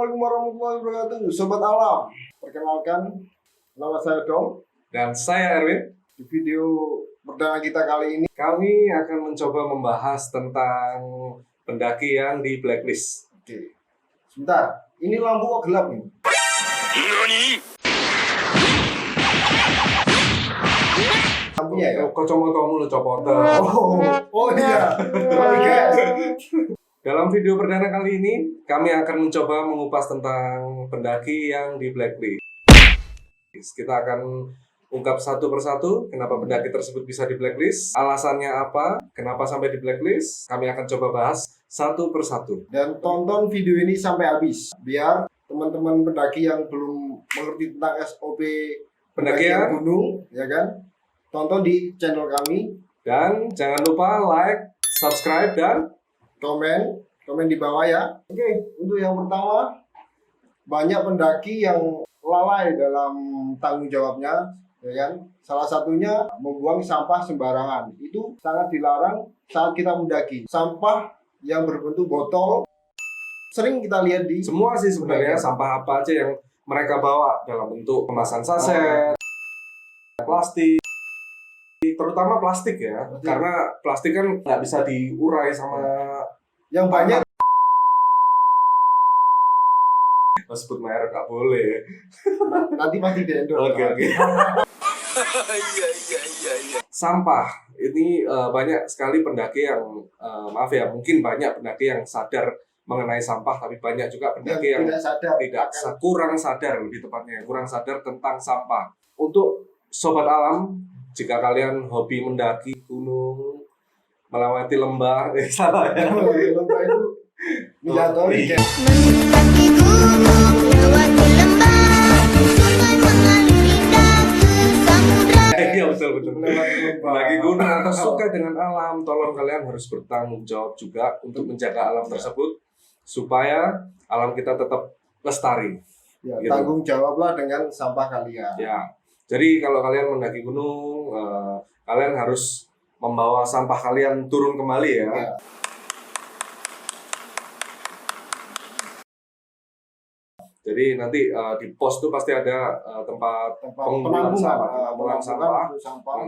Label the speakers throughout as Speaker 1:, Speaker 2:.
Speaker 1: Assalamualaikum warahmatullahi wabarakatuh, Sobat Alam. Perkenalkan, nama saya Dong.
Speaker 2: Dan saya Erwin.
Speaker 1: Di video perdana kita kali ini,
Speaker 2: Kami akan mencoba membahas tentang pendaki yang di blacklist.
Speaker 1: oke, sebentar, ini lampu kok gelap nih? Lampunya ya?
Speaker 2: Kocomotomu lo copot.
Speaker 1: Oh iya, oke.
Speaker 2: Dalam video perdana kali ini, kami akan mencoba mengupas tentang pendaki yang di blacklist. Kita akan ungkap satu persatu kenapa pendaki tersebut bisa di blacklist, alasannya apa, kenapa sampai di blacklist. Kami akan coba bahas satu persatu.
Speaker 1: Dan tonton video ini sampai habis, biar teman-teman pendaki yang belum mengerti tentang SOP pendakian gunung, ya kan? Tonton di channel kami.
Speaker 2: Dan jangan lupa like, subscribe, dan
Speaker 1: komen di bawah ya. Oke, untuk yang pertama, banyak pendaki yang lalai dalam tanggung jawabnya, ya kan? Salah satunya membuang sampah sembarangan. Itu sangat dilarang saat kita mendaki. Sampah yang berbentuk botol sering kita lihat di
Speaker 2: semua sih sebenarnya sampah apa aja yang mereka bawa dalam bentuk kemasan saset, plastik, terutama plastik ya, karena plastik kan nggak bisa diurai sama
Speaker 1: yang banyak.
Speaker 2: Sebut merek nggak boleh.
Speaker 1: Nanti pasti di-endorse.
Speaker 2: Oke. Sampah ini banyak sekali pendaki yang maaf ya, mungkin banyak pendaki yang sadar mengenai sampah, tapi banyak juga pendaki yang kurang sadar, lebih tepatnya kurang sadar tentang sampah. Untuk sobat alam, jika kalian hobi mendaki gunung, melewati lembah, salah ya.
Speaker 1: Lembah itu Miyatori.
Speaker 3: Mendaki gunung, melewati lembah, sungai mengalir indah ke samudra.
Speaker 2: Iya betul. Mendaki gunung atau suka dengan alam, tolong kalian harus bertanggung jawab juga untuk menjaga alam tersebut supaya alam kita tetap lestari.
Speaker 1: Ya,
Speaker 2: Gitu.
Speaker 1: tanggung jawablah dengan sampah kalian.
Speaker 2: Ya, jadi kalau kalian mendaki gunung, kalian harus membawa sampah kalian turun kembali ya.
Speaker 1: Ya.
Speaker 2: Jadi nanti di pos tuh pasti ada tempat penampungan sampah.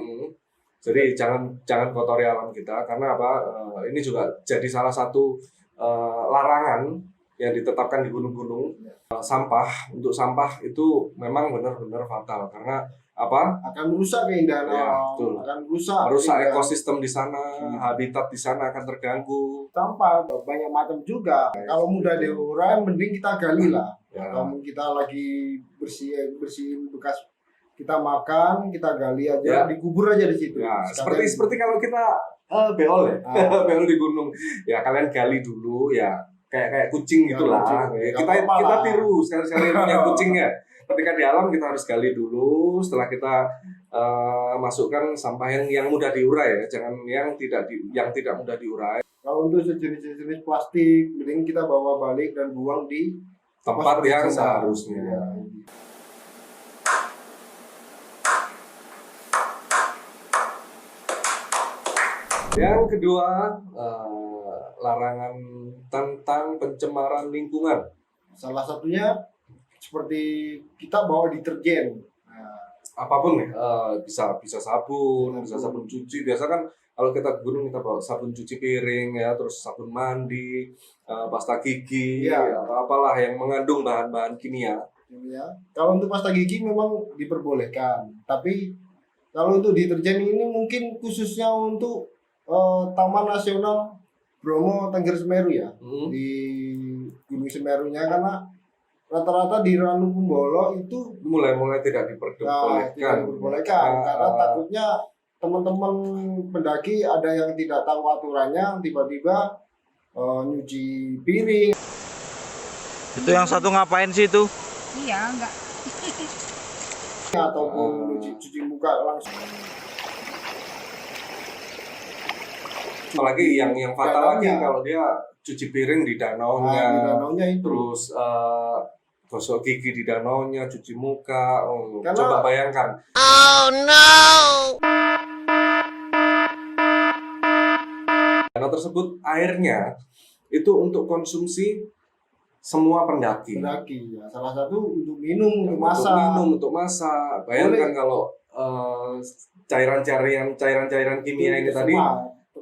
Speaker 2: Jadi jangan kotori alam kita, karena apa? Ini juga jadi salah satu larangan yang ditetapkan di gunung-gunung. Untuk sampah itu memang benar-benar fatal, karena apa?
Speaker 1: Akan merusak keindahan
Speaker 2: Ya,
Speaker 1: alam,
Speaker 2: betul.
Speaker 1: akan
Speaker 2: Merusak ekosistem di sana, habitat di sana akan terganggu.
Speaker 1: sampah banyak macam juga. Kalau mudah diurai, mending kita gali lah.
Speaker 2: Ya.
Speaker 1: Kalau kita lagi bersihin bekas kita makan, kita gali aja,
Speaker 2: Ya.
Speaker 1: dikubur aja di situ.
Speaker 2: Ya,
Speaker 1: Sekalian-
Speaker 2: seperti kalau kita beol ya, beol di gunung. Ya kalian gali dulu ya, kayak kucing
Speaker 1: Ya,
Speaker 2: gitulah.
Speaker 1: kucing.
Speaker 2: Ya,
Speaker 1: Gak
Speaker 2: kita
Speaker 1: apa-apa lah.
Speaker 2: tiru sekali-sekali punya kucing ya. Ketika di alam kita harus gali dulu, setelah kita masukkan sampah yang mudah diurai ya, jangan yang tidak mudah diurai.
Speaker 1: Kalau untuk sejenis plastik, mending kita bawa balik dan buang di
Speaker 2: Tempat yang
Speaker 1: kita.
Speaker 2: seharusnya.
Speaker 1: Ya.
Speaker 2: Yang kedua, larangan tentang pencemaran lingkungan.
Speaker 1: Salah satunya seperti kita bawa deterjen. Nah,
Speaker 2: Apapun nih, bisa sabun, bisa sabun cuci. Biasa kan kalau kita ke gunung kita bawa sabun cuci piring ya, terus sabun mandi, pasta gigi,
Speaker 1: Iya.
Speaker 2: atau apalah yang mengandung bahan-bahan kimia.
Speaker 1: ya. Kalau untuk pasta gigi memang diperbolehkan, tapi kalau untuk deterjen ini mungkin khususnya untuk Taman Nasional Bromo Tengger Semeru ya, di Gunung Semerunya, karena rata-rata di Ranu Kumbolo itu
Speaker 2: Mulai tidak diperbolehkan.
Speaker 1: karena takutnya teman-teman pendaki ada yang tidak tahu aturannya, tiba-tiba nyuci piring
Speaker 4: Itu yang satu ngapain sih itu?
Speaker 3: Iya, enggak.
Speaker 1: ataupun cuci muka langsung.
Speaker 2: Apalagi yang fatal lagi
Speaker 1: Danaunya.
Speaker 2: kalau dia cuci piring di danaunya,
Speaker 1: Di danaunya itu.
Speaker 2: terus gosok gigi di danaunya, cuci muka.
Speaker 1: Karena-
Speaker 2: Coba bayangkan.
Speaker 3: Oh no.
Speaker 2: Danau tersebut airnya itu untuk konsumsi semua pendaki.
Speaker 1: Pendaki ya, salah satu untuk minum, untuk
Speaker 2: Untuk
Speaker 1: masak.
Speaker 2: minum, untuk masak. Bayangkan kalau cairan-cairan kimia ini tadi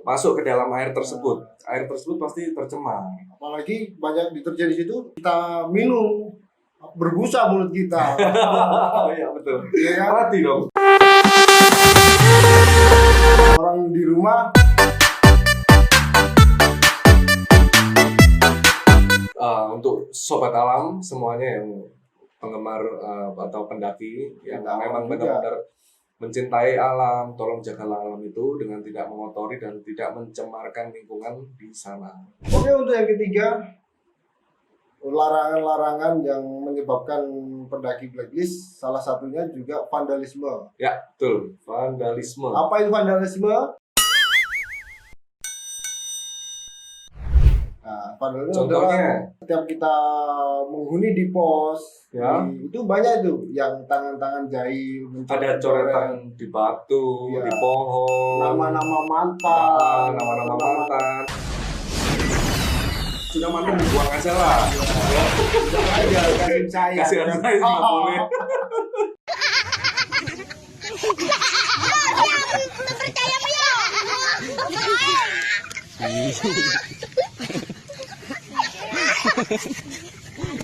Speaker 2: masuk ke dalam air tersebut. Air tersebut pasti tercemar.
Speaker 1: Apalagi banyak deterjen di situ, kita minum berbusa mulut kita.
Speaker 2: Oh iya betul.
Speaker 1: Ya kan?
Speaker 2: Mati dong.
Speaker 1: Orang di rumah
Speaker 2: Untuk sobat alam semuanya yang penggemar atau pendaki yang
Speaker 1: Pendaki
Speaker 2: memang
Speaker 1: juga.
Speaker 2: benar-benar mencintai alam, tolong jagalah alam itu dengan tidak mengotori dan tidak mencemarkan lingkungan di sana.
Speaker 1: Oke, untuk yang ketiga, larangan-larangan yang menyebabkan pendaki blacklist, salah satunya juga vandalisme.
Speaker 2: Ya, betul, vandalisme.
Speaker 1: Apa itu vandalisme? Nah, vandalisme
Speaker 2: Contohnya,
Speaker 1: adalah setiap kita menghuni di pos,
Speaker 2: Ya.
Speaker 1: itu banyak itu yang tangan-tangan jahil,
Speaker 2: ada coretan di batu,
Speaker 1: Ya.
Speaker 2: di pohon,
Speaker 1: nama-nama mantan,
Speaker 2: nama-nama mantan. Sudah mantan dibuang aja lah.
Speaker 1: aja kasih saya.
Speaker 2: Kasih aja juga boleh.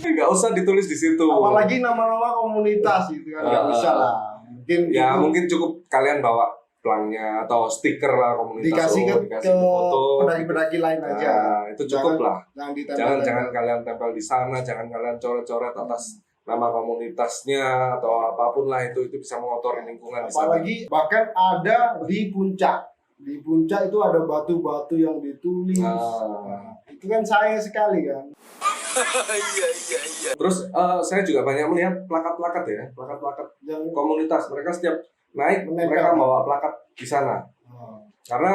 Speaker 2: Nggak usah ditulis di situ.
Speaker 1: Apalagi nama-nama komunitas itu kan nggak usah lah. Mungkin
Speaker 2: Ya
Speaker 1: itu
Speaker 2: mungkin cukup kalian bawa pelangnya atau stiker lah komunitas
Speaker 1: dikasih
Speaker 2: lo,
Speaker 1: ke
Speaker 2: dikasih foto.
Speaker 1: pendaki-pendaki lain aja.
Speaker 2: Nah, itu cukup lah.
Speaker 1: Jangan ditempel.
Speaker 2: Jangan kalian tempel di sana, jangan kalian coret-coret atas nama komunitasnya atau apapun lah, itu bisa mengotori lingkungan di sana.
Speaker 1: Apalagi bahkan ada di puncak. Di puncak itu ada batu-batu yang ditulis. Nah, itu kan sayang sekali kan.
Speaker 2: Terus saya juga banyak melihat plakat-plakat ya, plakat-plakat
Speaker 1: Yang
Speaker 2: komunitas. Mereka setiap naik
Speaker 1: Menempel.
Speaker 2: mereka bawa plakat di sana.
Speaker 1: oh,
Speaker 2: Karena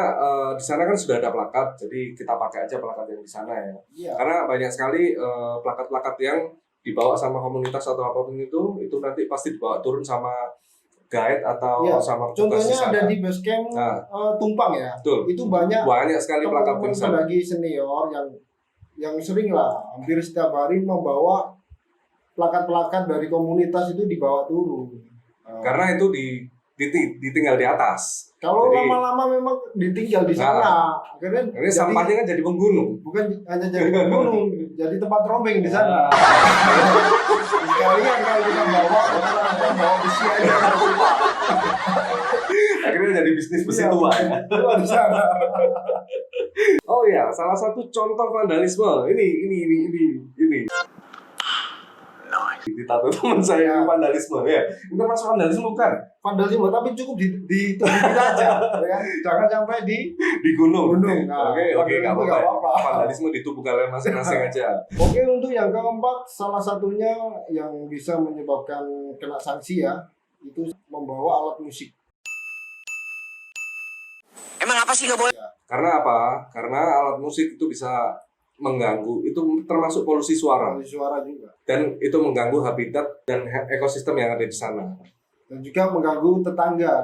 Speaker 2: di sana kan sudah ada plakat, jadi kita pakai aja plakat yang di sana ya.
Speaker 1: iya.
Speaker 2: Karena banyak sekali plakat-plakat yang dibawa sama komunitas atau apapun itu nanti pasti dibawa turun sama guide atau
Speaker 1: Iya.
Speaker 2: sama petugas di
Speaker 1: Contohnya
Speaker 2: sana.
Speaker 1: ada di base camp
Speaker 2: Nah.
Speaker 1: Tumpang ya.
Speaker 2: Betul.
Speaker 1: Itu banyak
Speaker 2: Banyak sekali plakat
Speaker 1: teman-teman
Speaker 2: di sana.
Speaker 1: pendaki senior yang sering lah hampir setiap hari membawa plakat-plakat dari komunitas itu dibawa turun.
Speaker 2: Karena itu ditinggal di atas.
Speaker 1: Kalau
Speaker 2: Jadi-
Speaker 1: lama-lama memang ditinggal di sana, akhirnya
Speaker 2: Ini sampahnya kan jadi penggunung.
Speaker 1: bukan hanya jadi gunung, jadi tempat rombeng di sana. Sekalian kalau kita bawa orang bawa besi aja.
Speaker 2: Akhirnya jadi bisnis besi
Speaker 1: Iya,
Speaker 2: tua ya.
Speaker 1: tua di sana.
Speaker 2: Oh ya, salah satu contoh vandalisme. Ini. Ditato teman saya ini vandalisme ya. Itu termasuk vandalisme bukan?
Speaker 1: Vandalisme tapi cukup di tubuh kita aja, ya kan? Jangan sampai di
Speaker 2: Di gunung.
Speaker 1: Gunung, nah,
Speaker 2: Oke,
Speaker 1: vandalisme
Speaker 2: nggak
Speaker 1: nggak
Speaker 2: apa-apa.
Speaker 1: apa-apa.
Speaker 2: Vandalisme di tubuh kalian masing-masing aja.
Speaker 1: Oke, untuk yang keempat, salah satunya yang bisa menyebabkan kena sanksi ya, itu membawa alat musik.
Speaker 5: Emang apa sih nggak boleh?
Speaker 2: Karena apa? Karena alat musik itu bisa mengganggu. Itu termasuk polusi suara.
Speaker 1: Dari suara juga.
Speaker 2: Dan itu mengganggu habitat dan ekosistem yang ada di sana.
Speaker 1: Dan juga mengganggu tetangga.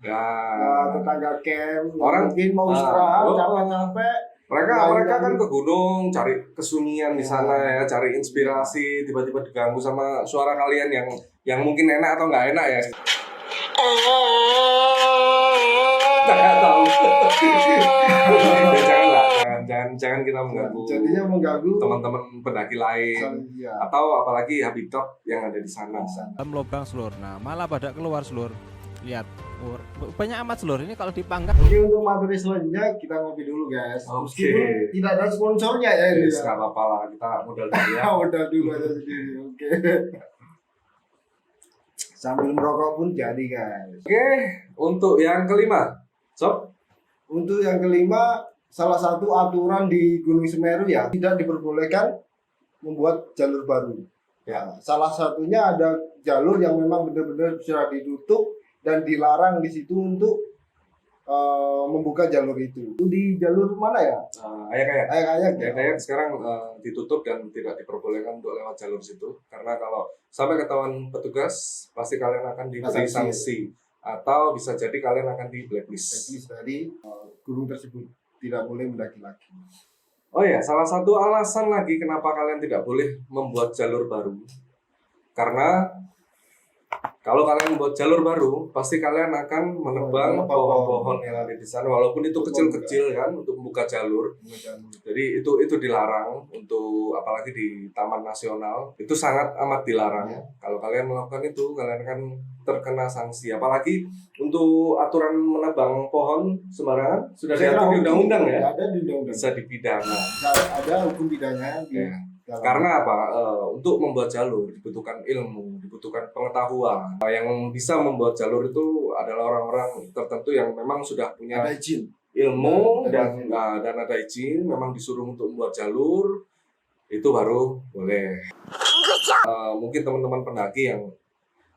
Speaker 2: Nah,
Speaker 1: Tetangga camp, yang
Speaker 2: Orang-
Speaker 1: mungkin mau istirahat,
Speaker 2: oh,
Speaker 1: capek-capek.
Speaker 2: mereka kan ke gunung cari kesunyian di sana ya, cari inspirasi, tiba-tiba diganggu sama suara kalian yang mungkin enak atau nggak enak ya. Nggak tahu. Ya, jangan kita mengganggu
Speaker 1: Jadinya mengganggu
Speaker 2: teman-teman pendaki lain
Speaker 1: ya.
Speaker 2: atau apalagi habitat yang ada di sana.
Speaker 6: dalam lubang seluruh. Nah, malah pada keluar seluruh. Lihat, banyak amat seluruh ini kalau dipanggang.
Speaker 1: Oke, untuk materi selanjutnya kita ngopi dulu guys.
Speaker 2: Oke.
Speaker 1: Meskipun tidak ada sponsornya ya ini.
Speaker 2: Yes, nggak apa-apa lah, kita modal dulu ya.
Speaker 1: Udah dulu aja sendiri. Oke. Sambil merokok pun jadi guys.
Speaker 2: Oke, untuk yang kelima, Sob.
Speaker 1: Untuk yang kelima, salah satu aturan di Gunung Semeru ya, tidak diperbolehkan membuat jalur baru. Ya, salah satunya ada jalur yang memang benar-benar sudah ditutup dan dilarang di situ untuk membuka jalur itu. Itu di jalur mana ya?
Speaker 2: Ayak-ayak.
Speaker 1: Ayak-ayak ya.
Speaker 2: Ayak-ayak sekarang ditutup dan tidak diperbolehkan untuk lewat jalur situ. Karena kalau sampai ketahuan petugas, pasti kalian akan diberi
Speaker 1: Sanksi.
Speaker 2: sanksi. Atau bisa jadi kalian akan di blacklist.
Speaker 1: Blacklist dari gunung tersebut tidak boleh mendaki lagi.
Speaker 2: Oh ya, salah satu alasan lagi kenapa kalian tidak boleh membuat jalur baru. Karena kalau kalian membuat jalur baru, pasti kalian akan menebang pohon-pohon yang ada di sana, walaupun itu kecil-kecil kan, untuk membuka jalur. Jadi itu dilarang untuk apalagi di Taman Nasional, itu sangat amat dilarang. Kalau kalian melakukan itu, kalian akan terkena sanksi. Apalagi untuk aturan menebang pohon sembarangan sudah diatur di undang-undang ya.
Speaker 1: Ada di undang-undang.
Speaker 2: Bisa dipidana.
Speaker 1: Ada hukum pidananya di
Speaker 2: Karena apa? Untuk membuat jalur dibutuhkan ilmu, dibutuhkan pengetahuan. Yang bisa membuat jalur itu adalah orang-orang tertentu yang memang sudah punya
Speaker 1: ada izin.
Speaker 2: ilmu dan ada izin, memang disuruh untuk membuat jalur, itu baru boleh. Mungkin teman-teman pendaki yang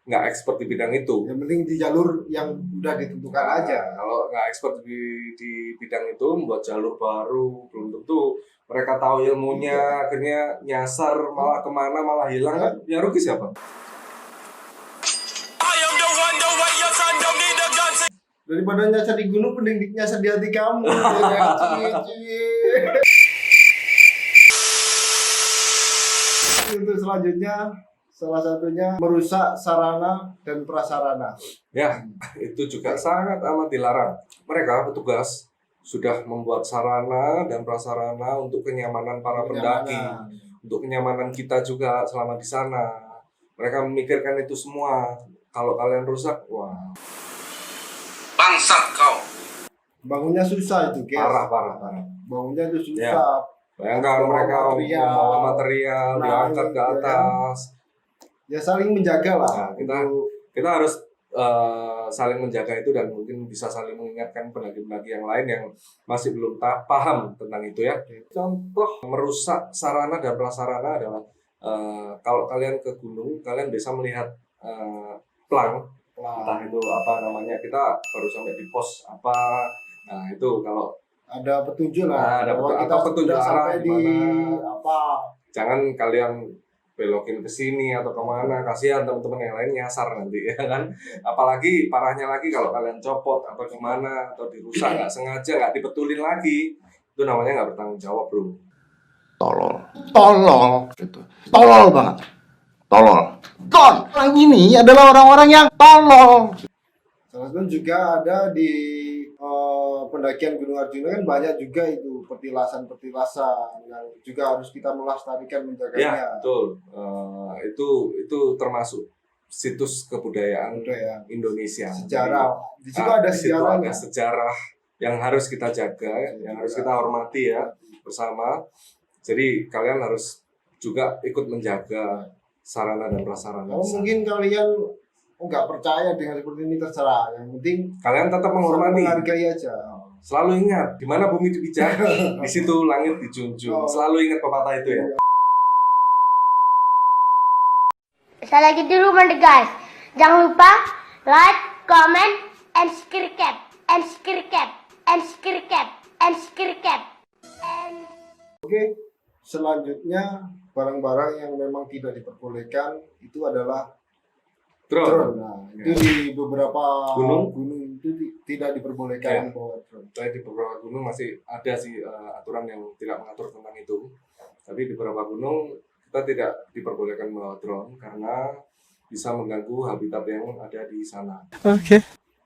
Speaker 2: nggak expert di bidang itu.
Speaker 1: Yang penting di jalur yang udah ditentukan aja.
Speaker 2: Kalau nggak expert di bidang itu, membuat jalur baru, belum tentu mereka tahu ilmunya, akhirnya nyasar malah kemana, malah hilang kan? Yang rugi siapa?
Speaker 1: Daripada nyasar di gunung, mending nyasar di hati kamu. Untuk selanjutnya, salah satunya merusak sarana dan prasarana.
Speaker 2: Ya, itu juga sangat amat dilarang. Mereka petugas sudah membuat sarana dan prasarana untuk kenyamanan para pendaki, untuk kenyamanan kita juga selama di sana. Mereka memikirkan itu semua. Kalau kalian rusak, wah,
Speaker 5: Bangsat kau.
Speaker 1: Bangunnya susah itu, guys.
Speaker 2: parah.
Speaker 1: Bangunnya itu susah.
Speaker 2: Ya. Bayangkan mereka membawa material, diangkat ke atas.
Speaker 1: Ya saling menjaga lah.
Speaker 2: Nah, kita harus saling menjaga itu dan mungkin bisa saling mengingatkan pendaki-pendaki yang lain yang masih belum paham tentang itu ya. Contoh merusak sarana dan prasarana adalah kalau kalian ke gunung, kalian bisa melihat plang, entah itu apa namanya, kita baru sampai di pos apa. Nah itu kalau
Speaker 1: ada petunjuk lah.
Speaker 2: ada
Speaker 1: bahwa kita
Speaker 2: petunjuk
Speaker 1: sudah
Speaker 2: arah
Speaker 1: sampai di
Speaker 2: gimana.
Speaker 1: apa.
Speaker 2: Jangan kalian belokin ke sini atau kemana, kasihan teman-teman yang lain nyasar nanti ya kan. Apalagi parahnya lagi kalau kalian copot atau gimana atau dirusak nggak sengaja, nggak dibetulin lagi, itu namanya nggak bertanggung jawab bro.
Speaker 7: Tolol gitu. Tolol banget. Orang ini adalah orang-orang yang tolol.
Speaker 1: Salah satu juga ada di pendakian Gunung Arjuna kan banyak juga itu petilasan-petilasan yang juga harus kita melestarikan, menjaganya.
Speaker 2: Ya betul. Itu termasuk situs kebudayaan Indonesia.
Speaker 1: Sejarah. Di situ ada sejarahnya.
Speaker 2: Ada sejarah yang harus kita jaga, yang harus kita hormati ya bersama. Jadi kalian harus juga ikut menjaga sarana dan prasarana.
Speaker 1: Kalau mungkin kalian nggak percaya dengan seperti ini, terserah. Yang penting
Speaker 2: kalian tetap menghormati,
Speaker 1: menghargai aja.
Speaker 2: Selalu ingat di mana bumi dipijak, di situ langit dijunjung. Selalu ingat pepatah itu ya.
Speaker 3: Sekali lagi dulu guys. Jangan lupa like, comment, and subscribe.
Speaker 1: Oke, selanjutnya barang-barang yang memang tidak diperbolehkan itu adalah drone. Nah, itu di beberapa
Speaker 2: gunung
Speaker 1: itu tidak diperbolehkan bawa drone.
Speaker 2: Di beberapa gunung masih ada sih aturan yang tidak mengatur tentang itu. Tapi di beberapa gunung kita tidak diperbolehkan membawa drone karena bisa mengganggu habitat yang ada di sana.
Speaker 6: Oke.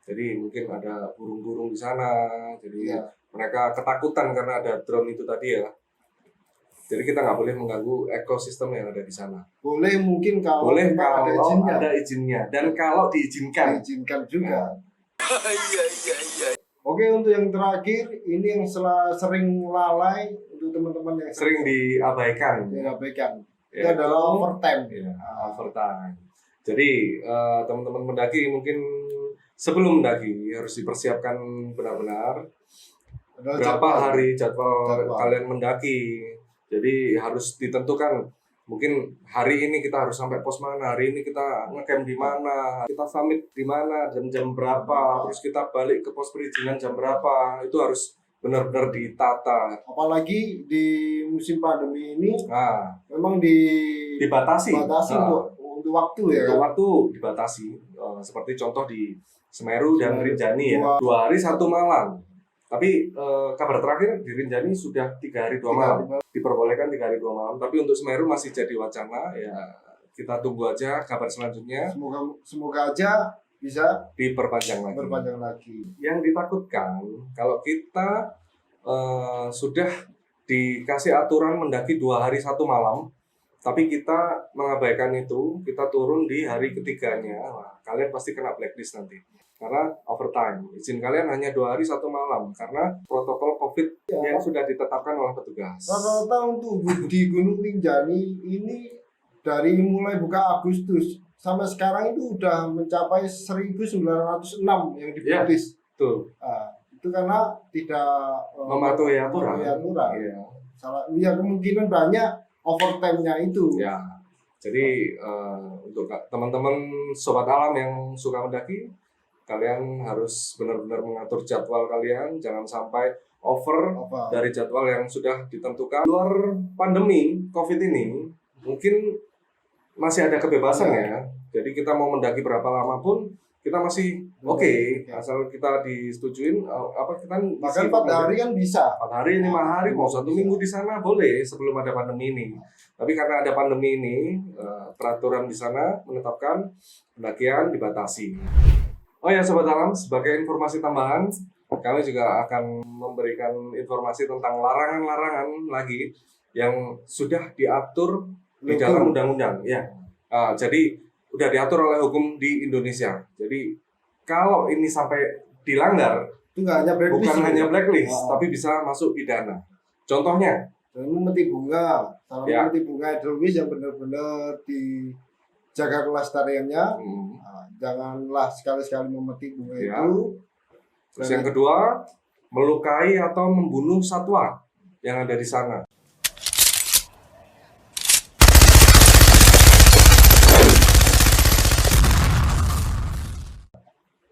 Speaker 2: Jadi mungkin ada burung-burung di sana. Jadi mereka ketakutan karena ada drone itu tadi ya. Jadi kita nggak boleh mengganggu ekosistem yang ada di sana.
Speaker 1: Boleh mungkin kalau
Speaker 2: ada izinnya dan kalau diizinkan.
Speaker 1: Diizinkan juga. Oke, untuk yang terakhir ini yang sering lalai untuk teman-teman yang
Speaker 2: sering diabaikan.
Speaker 1: Itu adalah overtime.
Speaker 2: Overtime. Jadi teman-teman mendaki mungkin sebelum mendaki harus dipersiapkan benar-benar berapa hari jadwal kalian mendaki. Jadi harus ditentukan, mungkin hari ini kita harus sampai pos mana, hari ini kita ngecamp di mana, kita summit di mana, jam berapa, terus kita balik ke pos perizinan jam berapa, itu harus benar-benar ditata.
Speaker 1: Apalagi di musim pandemi ini, memang dibatasi untuk waktu ya.
Speaker 2: Untuk waktu dibatasi, seperti contoh di Semeru dan Rinjani ya, 2 hari 1 malam. Tapi kabar terakhir di Rinjani sudah 3 hari 2 malam. Diperbolehkan 3 hari 2 malam. Tapi untuk Semeru masih jadi wacana. Ya kita tunggu aja kabar selanjutnya.
Speaker 1: Semoga aja bisa
Speaker 2: Diperpanjang lagi. Yang ditakutkan kalau kita sudah dikasih aturan mendaki 2 hari 1 malam, tapi kita mengabaikan itu, kita turun di hari ketiganya, nah, kalian pasti kena blacklist nanti. Karena overtime, izin kalian hanya 2 hari 1 malam, karena protokol COVID yang sudah ditetapkan oleh petugas.
Speaker 1: rata-rata untuk di Gunung Rinjani ini dari mulai buka Agustus sampai sekarang itu udah mencapai 1.906 yang dipublis.
Speaker 2: Tuh,
Speaker 1: Itu karena tidak
Speaker 2: mematuhi aturan. Iya.
Speaker 1: Ya kemungkinan banyak overtime-nya itu.
Speaker 2: Ya, jadi untuk teman-teman sobat alam yang suka mendaki, kalian harus benar-benar mengatur jadwal kalian, jangan sampai over dari jadwal yang sudah ditentukan. Luar pandemi COVID ini, mungkin masih ada kebebasan ya. Jadi kita mau mendaki berapa lama pun kita masih oke, asal kita disetujuin kita
Speaker 1: bahkan 4 hari kan bisa.
Speaker 2: 4 hari, 5 hari, mau 1 minggu di sana boleh sebelum ada pandemi ini. Tapi karena ada pandemi ini, peraturan di sana menetapkan pendakian dibatasi. Oh ya Sobat Alam, sebagai informasi tambahan, kami juga akan memberikan informasi tentang larangan-larangan lagi yang sudah diatur di dalam undang-undang. Ya, jadi udah diatur oleh hukum di Indonesia. Jadi kalau ini sampai dilanggar,
Speaker 1: Itu nggak hanya blacklist.
Speaker 2: bukan hanya blacklist, tapi bisa masuk pidana. Contohnya,
Speaker 1: memeti bunga, kalau
Speaker 2: Ya.
Speaker 1: memeti bunga edelweiss yang benar-benar dijaga kelestariannya. Janganlah sekali-sekali memeti bunga
Speaker 2: Ya.
Speaker 1: itu.
Speaker 2: terus yang kedua, melukai atau membunuh satwa yang ada di sana.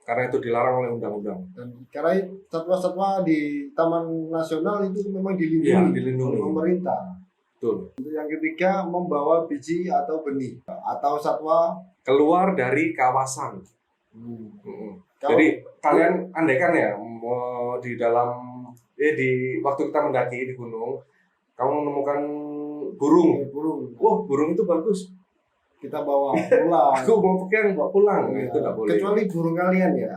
Speaker 2: Karena itu dilarang oleh undang-undang.
Speaker 1: Dan karena satwa-satwa di Taman Nasional itu memang dilindungi,
Speaker 2: Iya, dilindungi.
Speaker 1: oleh pemerintah.
Speaker 2: Betul.
Speaker 1: Untuk yang ketiga, membawa biji atau benih atau satwa.
Speaker 2: Keluar dari kawasan.
Speaker 1: Kalau-
Speaker 2: Jadi kalian andaikan ya mau di dalam di waktu kita mendaki di gunung, kamu menemukan burung.
Speaker 1: burung
Speaker 2: Wah, burung itu bagus.
Speaker 1: kita bawa pulang.
Speaker 2: Aku mau pegang bawa pulang. Itu tidak boleh.
Speaker 1: Kecuali burung kalian ya.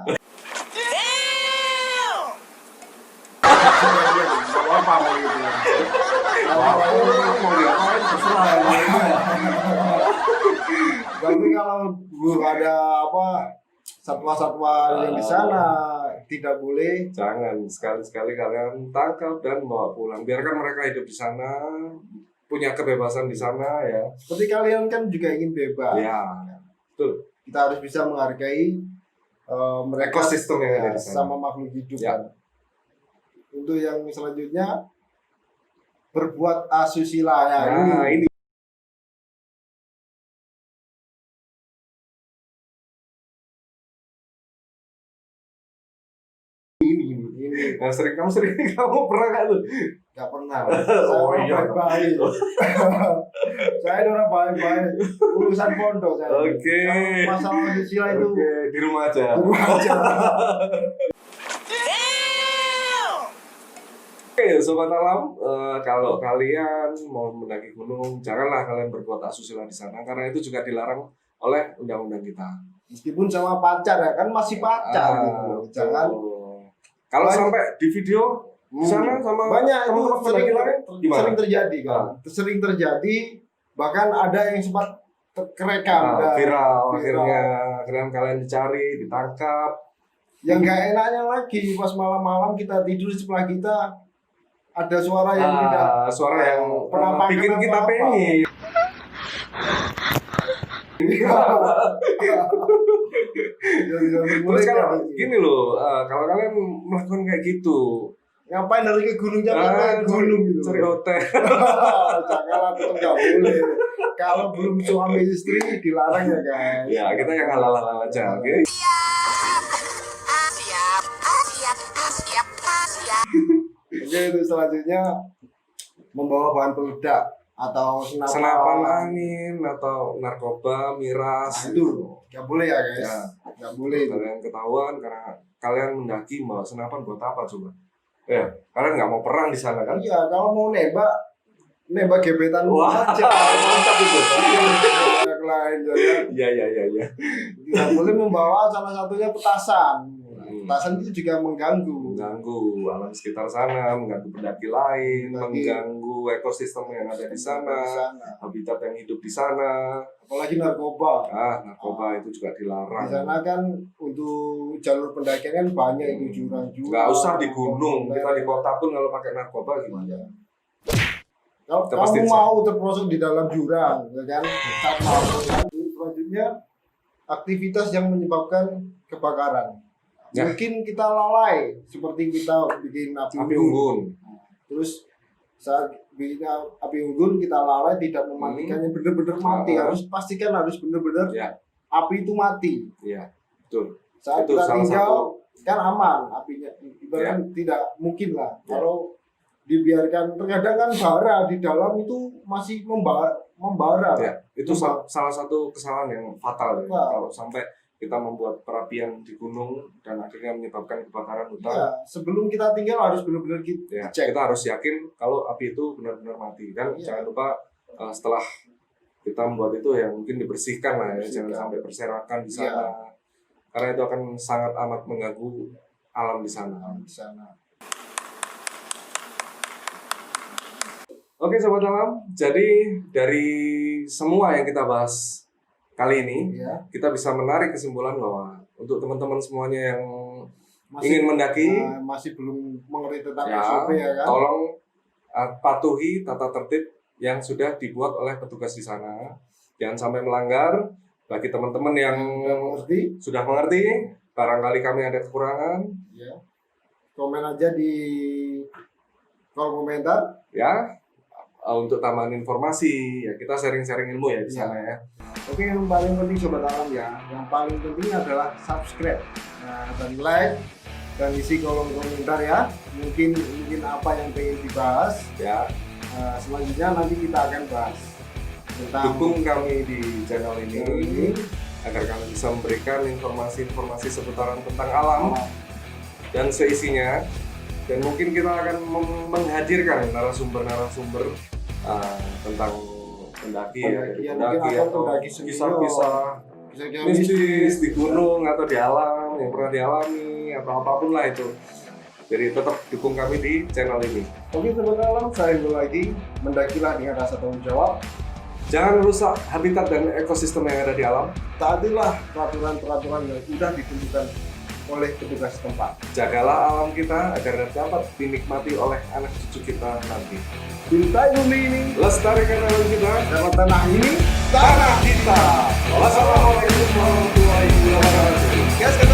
Speaker 1: Bawa apa mau gitu ya?
Speaker 2: Mau diapain terserah.
Speaker 1: Tapi kalau ada satwa-satwa yang di sana tidak boleh.
Speaker 2: Jangan sekali-sekali kalian tangkap dan bawa pulang. Biarkan mereka hidup di sana, punya kebebasan di sana ya.
Speaker 1: Seperti kalian kan juga ingin bebas.
Speaker 2: Ya, betul.
Speaker 1: Kita harus bisa menghargai mereka
Speaker 2: Ekosistem yang ada di sana.
Speaker 1: sama makhluk hidup.
Speaker 2: Ya.
Speaker 1: Kan. Untuk yang selanjutnya berbuat asusila ya.
Speaker 2: Nah, ini Nah, kamu pernah nggak tuh?
Speaker 1: Gak pernah.
Speaker 2: Oh,
Speaker 1: Saya
Speaker 2: iya.
Speaker 1: baik-baik. Saya orang baik-baik. Urusan pondok saya.
Speaker 2: Oke.
Speaker 1: Kalau masalah asusila itu
Speaker 2: Oke, di rumah aja.
Speaker 1: di rumah aja.
Speaker 2: Oke, Sobat Alam, kalau kalian mau mendaki gunung, janganlah kalian berbuat asusila di sana karena itu juga dilarang oleh undang-undang kita.
Speaker 1: Meskipun sama pacar ya kan masih pacar gitu. Jangan
Speaker 2: Kalau
Speaker 1: Banyak.
Speaker 2: sampai di video di sana sama
Speaker 1: banyak itu
Speaker 2: teman-teman pendaki lain, gimana?
Speaker 1: sering terjadi kan. Sering terjadi, bahkan ada yang sempat kerekam dan
Speaker 2: viral, akhirnya kalian dicari, ditangkap.
Speaker 1: yang gak enaknya lagi pas malam-malam kita tidur di sebelah kita ada suara yang tidak
Speaker 2: Suara yang
Speaker 1: penampakan
Speaker 2: bikin kita
Speaker 1: apa-apa.
Speaker 2: pengen. Terus kalau gini loh, kalau kalian melakukan kayak gitu,
Speaker 1: ngapain dari ke gunung jangan ke gunung gitu.
Speaker 2: cari hotel.
Speaker 1: Janganlah, tetap nggak boleh. Kalau belum suami istri dilarang ya guys.
Speaker 2: Ya kita yang halal-halal aja, oke?
Speaker 1: Oke, itu selanjutnya membawa bahan peledak atau
Speaker 2: Senapan angin atau narkoba, miras,
Speaker 1: itu nggak boleh ya guys.
Speaker 2: Ya.
Speaker 1: Nggak boleh itu.
Speaker 2: Kalian ketahuan karena kalian mendaki bawa senapan buat apa coba? Ya, kalian nggak mau perang di sana kan?
Speaker 1: Iya, kalau mau nembak gebetan
Speaker 2: Wah,
Speaker 1: aja.
Speaker 2: mantap itu.
Speaker 1: Yang lain ya kan.
Speaker 2: Iya.
Speaker 1: Tidak boleh membawa salah satunya petasan. Petasan itu juga mengganggu.
Speaker 2: Mengganggu alam sekitar sana, mengganggu pendaki lain, mengganggu ekosistem yang ada di sana, habitat yang hidup di sana.
Speaker 1: Apalagi narkoba.
Speaker 2: Narkoba itu juga dilarang.
Speaker 1: Di sana kan untuk jalur pendakian kan banyak itu jurang-jurang.
Speaker 2: Nggak usah di gunung, kita di kota pun kalau pakai narkoba gimana?
Speaker 1: Kalau kamu mau terprosok di dalam jurang, ya kan? Saat mau kan. Selanjutnya aktivitas yang menyebabkan kebakaran.
Speaker 2: Ya.
Speaker 1: Mungkin kita lalai, seperti kita bikin api unggun. Terus saat bikin api unggun kita lalai tidak mematikannya benar-benar mati. Harus pastikan harus benar-benar api itu mati.
Speaker 2: Iya, betul.
Speaker 1: Saat
Speaker 2: itu
Speaker 1: kita
Speaker 2: salah
Speaker 1: tinggal
Speaker 2: satu.
Speaker 1: kan aman apinya. Ibaratnya tidak mungkin lah kalau dibiarkan. Terkadang kan bara di dalam itu masih membara.
Speaker 2: Ya, itu salah satu kesalahan yang fatal ya. Kalau sampai kita membuat perapian di gunung dan akhirnya menyebabkan kebakaran hutan.
Speaker 1: Ya, sebelum kita tinggal harus benar-benar
Speaker 2: cek. Kita harus yakin kalau api itu benar-benar mati kan. Jangan lupa setelah kita membuat itu ya mungkin dibersihkan lah ya, jangan sampai berserakan di sana. Karena itu akan sangat amat mengganggu alam di sana. Oke Sobat Alam, jadi dari semua yang kita bahas kali ini, kita bisa menarik kesimpulan bahwa untuk teman-teman semuanya yang ingin mendaki,
Speaker 1: masih belum mengerti tentang SOP ya kan?
Speaker 2: Tolong patuhi tata tertib yang sudah dibuat oleh petugas di sana. Jangan sampai melanggar. Bagi teman-teman yang sudah mengerti, barangkali kami ada kekurangan,
Speaker 1: komen aja di kolom komentar.
Speaker 2: Ya. Untuk tambahan informasi, ya kita sharing-sharing ilmu ya di sana ya.
Speaker 1: Oke, yang paling penting Sobat Alam ya, yang paling penting adalah subscribe, dan like, dan isi kolom komentar ya. Mungkin apa yang pengen dibahas ya. Selanjutnya nanti kita akan bahas tentang.
Speaker 2: Dukung kami di channel ini agar kami bisa memberikan informasi-informasi seputaran tentang alam dan seisinya. Dan mungkin kita akan menghadirkan narasumber-narasumber tentang pendaki atau kisah-kisah mistis di gunung atau di alam yang pernah dialami atau apapun lah itu. Jadi tetap dukung kami di channel ini.
Speaker 1: Oke Sobat Alam, saya lagi mendakilah dengan rasa tanggung jawab.
Speaker 2: Jangan rusak habitat dan ekosistem yang ada di alam.
Speaker 1: Taatilah peraturan-peraturan yang sudah ditentukan oleh petugas setempat.
Speaker 2: Jagalah alam kita agar dapat dinikmati oleh anak cucu kita nanti.
Speaker 1: Cintai bumi ini,
Speaker 2: Lestarikan alam kita,
Speaker 1: dapat tanah ini,
Speaker 2: tanah kita. Wassalamualaikum warahmatullahi wabarakatuh.